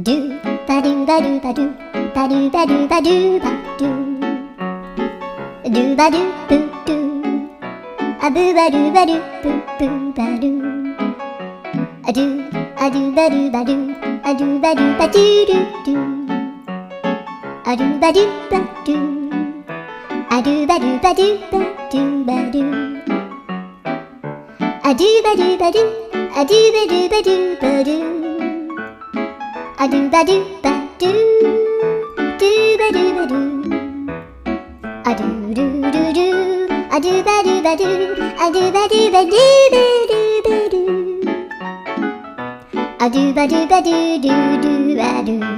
do ba do ba do ba do ba do ba do ba do ba do do ba do boo do a boo ba do ba do boo boo ba do a do ba do ba do a do ba do ba do do do a do ba do ba do a do ba do ba do ba do ba do a do ba do ba do a do ba do ba do ba do a do ba do ba do do ba do ba do a do do do do a do ba do ba do a do ba do ba do ba do ba do a do ba do ba do do do ba do